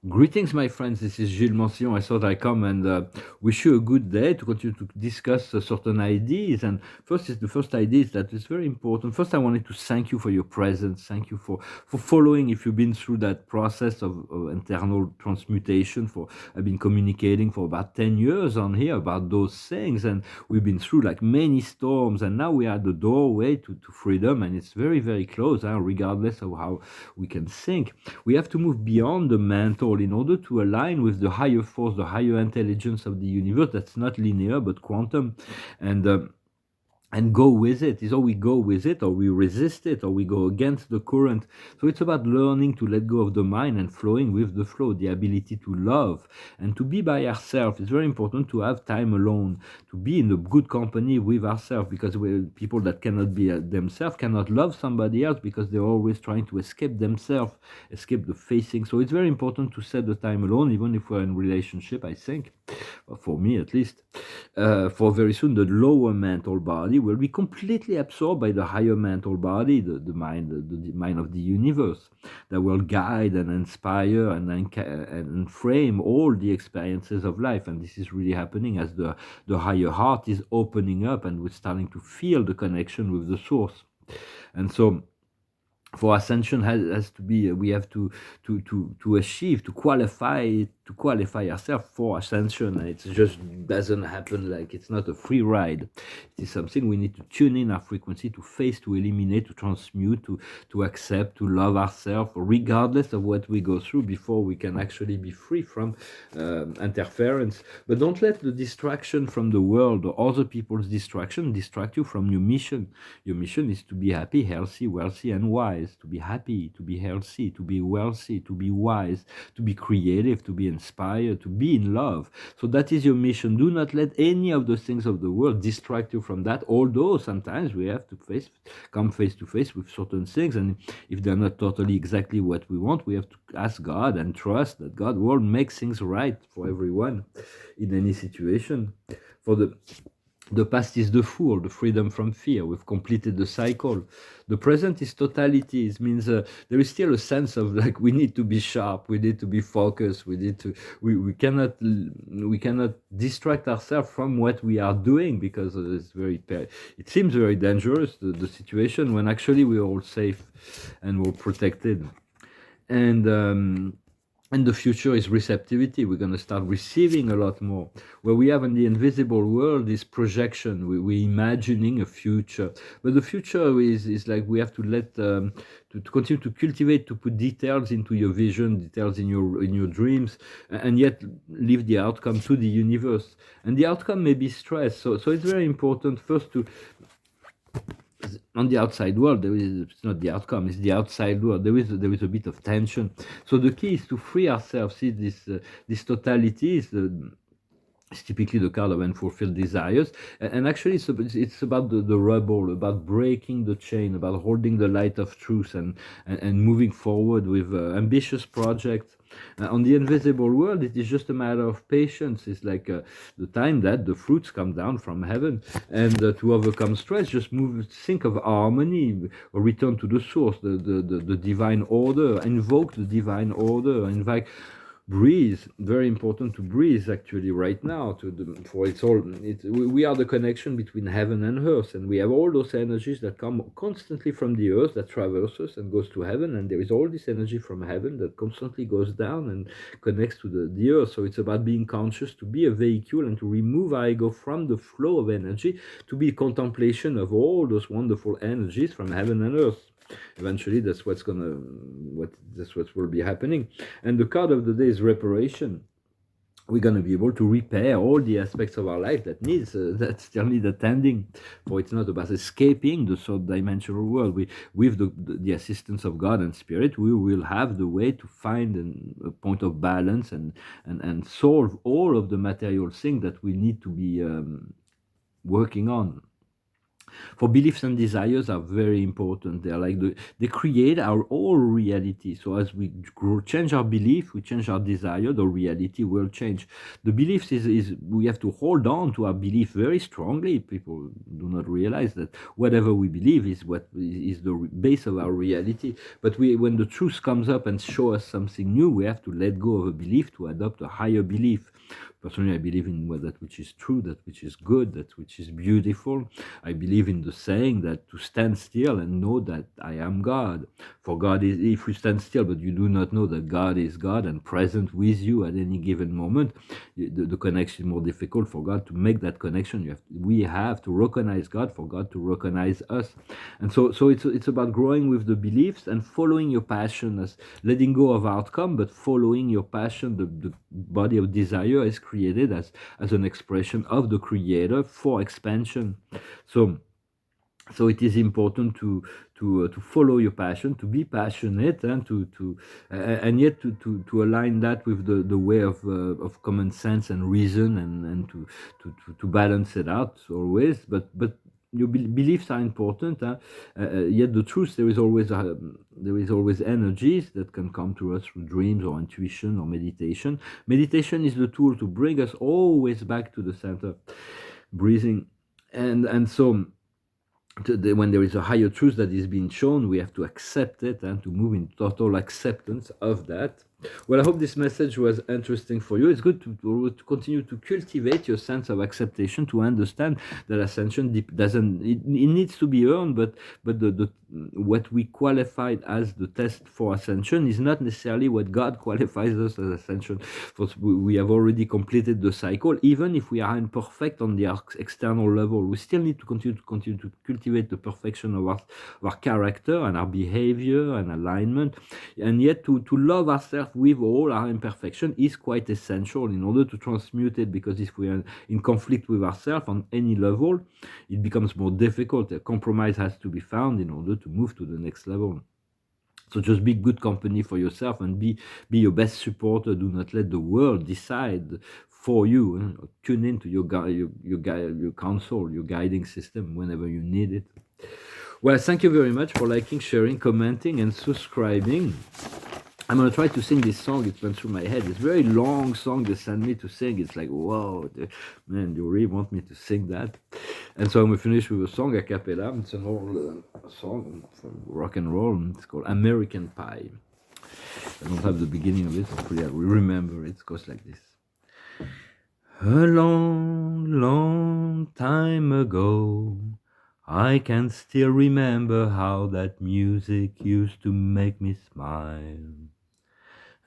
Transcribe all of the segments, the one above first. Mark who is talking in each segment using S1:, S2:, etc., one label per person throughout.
S1: Greetings, my friends. This is Gilles Mancillon. I thought I'd come and wish you a good day to continue to discuss certain ideas. And the first idea is that it's very important. First, I wanted to thank you for your presence. Thank you for following. If you've been through that process of internal transmutation, I've been communicating for about 10 years on here about those things, and we've been through like many storms, and now we are at the doorway to freedom, and it's very very close, regardless of how we can think. We have to move beyond the mental in order to align with the higher force, the higher intelligence of the universe that's not linear but quantum, and uh, and go with it. Is or we go with it, or we resist it, or we go against the current. So it's about learning to let go of the mind and flowing with the flow, the ability to love and to be by ourselves. It's very important to have time alone, to be in a good company with ourselves, because people that cannot be themselves cannot love somebody else, because they're always trying to escape themselves, escape the facing. So it's very important to set the time alone, even if we're in relationship, I think, for me at least. For very soon, the lower mental body will be completely absorbed by the higher mental body, the mind of the universe, that will guide and inspire and frame all the experiences of life. And this is really happening as the higher heart is opening up, and we're starting to feel the connection with the source. And so, for ascension has to be, we have to achieve, to qualify ourselves for ascension. It just doesn't happen. Like, it's not a free ride. It is something we need to tune in our frequency, to face, to eliminate, to transmute, to accept, to love ourselves regardless of what we go through, before we can actually be free from interference. But don't let the distraction from the world or other people's distraction distract you from your mission. Your mission is to be happy, healthy, wealthy, and wise. To be happy, to be healthy, to be wealthy, to be wise, to be creative, to be inspired, to be in love. So that is your mission. Do not let any of the things of the world distract you from that. Although sometimes we have to come face to face with certain things, and if they're not totally exactly what we want, we have to ask God and trust that God will make things right for everyone in any situation. For the past is the fool, the freedom from fear. We've completed the cycle. The present is totality. It means there is still a sense of, like, we need to be sharp, we need to be focused, we cannot distract ourselves from what we are doing, because it seems very dangerous, the situation, when actually we're all safe and we're protected. And the future is receptivity. We're going to start receiving a lot more. Where we have in the invisible world is projection. We're imagining a future, but the future is like, we have to let to continue to cultivate, to put details into your vision, details in your dreams, and yet leave the outcome to the universe. And the outcome may be stress. So it's very important first to, on the outside world, it's not the outcome, it's the outside world. There is a bit of tension. So the key is to free ourselves. See, this totality is typically the card of unfulfilled desires, and actually it's about the rebel, about breaking the chain, about holding the light of truth, and moving forward with ambitious projects. On the invisible world, it is just a matter of patience. It's like the time that the fruits come down from heaven, and to overcome stress, just think of harmony, or return to the source, the divine order, invoke the divine order, invite. Breathe. Very important to breathe, actually, right now. For it's all. We are the connection between heaven and earth, and we have all those energies that come constantly from the earth, that traverses and goes to heaven, and there is all this energy from heaven that constantly goes down and connects to the earth. So it's about being conscious, to be a vehicle, and to remove our ego from the flow of energy, to be a contemplation of all those wonderful energies from heaven and earth. Eventually, that's what will be happening. And the card of the day is reparation. We're going to be able to repair all the aspects of our life that still need attending. For it's not about escaping the third dimensional world. With the assistance of God and Spirit, we will have the way to find a point of balance, and solve all of the material things that we need to be working on. For beliefs and desires are very important. They're like they create our whole reality. So as we change our belief, we change our desire, the reality will change. The beliefs is we have to hold on to our belief very strongly. People do not realize that whatever we believe is what is the base of our reality. But when the truth comes up and show us something new, we have to let go of a belief to adopt a higher belief. Personally, I believe in that which is true, that which is good, that which is beautiful. I believe in the saying that to stand still and know that I am God. For God is, if you stand still but you do not know that God is God and present with you at any given moment, the connection is more difficult for God to make that connection. We have to recognize God for God to recognize us. And so it's about growing with the beliefs and following your passion, as letting go of outcome, but following your passion. The body of desire is created as an expression of the Creator for expansion. So it is important to follow your passion, to be passionate, and and yet to align that with the way of common sense and reason, and to balance it out always. But your beliefs are important. Yet the truth, there is always energies that can come to us through dreams or intuition or meditation. Meditation is the tool to bring us always back to the center, breathing, and so. When there is a higher truth that is being shown, we have to accept it and to move in total acceptance of that. Well, I hope this message was interesting for you. It's good to continue to cultivate your sense of acceptation, to understand that ascension doesn't, it needs to be earned, but what we qualified as the test for ascension is not necessarily what God qualifies us as ascension. We have already completed the cycle. Even if we are imperfect on the external level, we still need to continue to cultivate the perfection of our character and our behavior and alignment, and yet to love ourselves with all our imperfection is quite essential in order to transmute it, because if we are in conflict with ourselves on any level, it becomes more difficult. A compromise has to be found in order to move to the next level. So just be good company for yourself and be your best supporter. Do not let the world decide for you. Tune into your counsel, your guiding system whenever you need it. Well, thank you very much for liking, sharing, commenting, and subscribing. I'm going to try to sing this song. It went through my head. It's a very long song they sent me to sing. It's like, whoa, man, you really want me to sing that? And so I'm going to finish with a song a cappella. It's an old song from rock and roll. It's called American Pie. I don't have the beginning of it. Hopefully I will remember it. It goes like this. A long, long time ago, I can still remember how that music used to make me smile.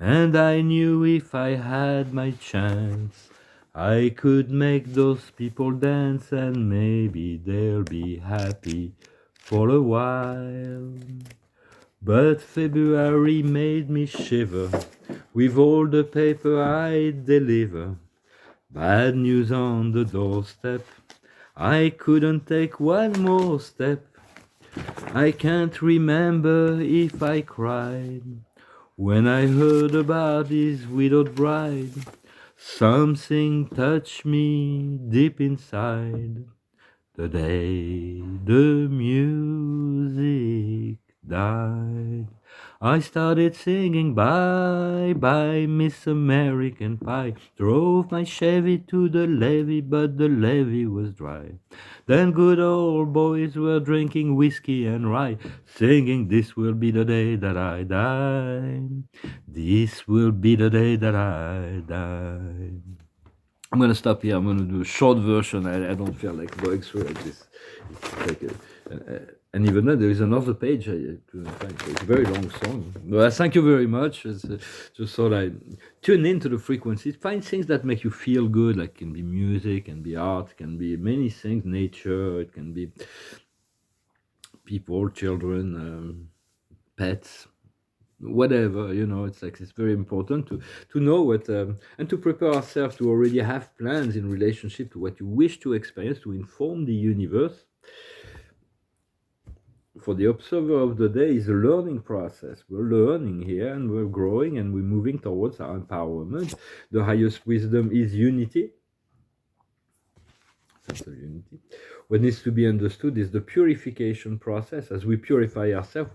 S1: And I knew if I had my chance, I could make those people dance, and maybe they'll be happy for a while. But February made me shiver with all the paper I deliver. Bad news on the doorstep, I couldn't take one more step. I can't remember if I cried when I heard about his widowed bride. Something touched me deep inside the day the music died. I started singing bye bye Miss American Pie. Drove my Chevy to the levee, but the levee was dry. Then good old boys were drinking whiskey and rye, singing, this will be the day that I die. This will be the day that I die. I'm going to stop here. I'm going to do a short version. I don't feel like going through it. It's like and even then, there is another page. It's a very long song. Well, thank you very much. Just thought I tune into the frequencies. Find things that make you feel good. Like, can be music, can be art, can be many things. Nature. It can be people, children, pets. Whatever, it's like, it's very important to know what and to prepare ourselves to already have plans in relationship to what you wish to experience, to inform the universe. For the observer of the day is a learning process. We're learning here and we're growing and we're moving towards our empowerment. The highest wisdom is unity. Sense of unity. what needs to be understood is the purification process. As we purify ourselves,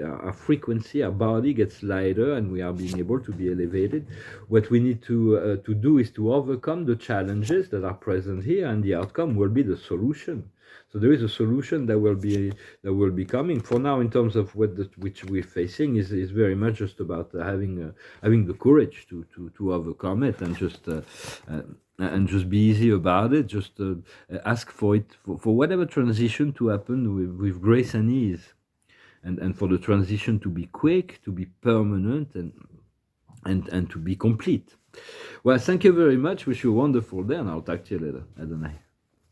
S1: our frequency, our body gets lighter, and we are being able to be elevated. What we need to do is to overcome the challenges that are present here, and the outcome will be the solution. So there is a solution that will be coming. For now, in terms of which we're facing, is very much just about having the courage to overcome it, and just be easy about it. Just ask for it, for whatever transition to happen with grace and ease, and for the transition to be quick, to be permanent, and to be complete. Well, thank you very much. Wish you a wonderful day, and I'll talk to you later. Adonai.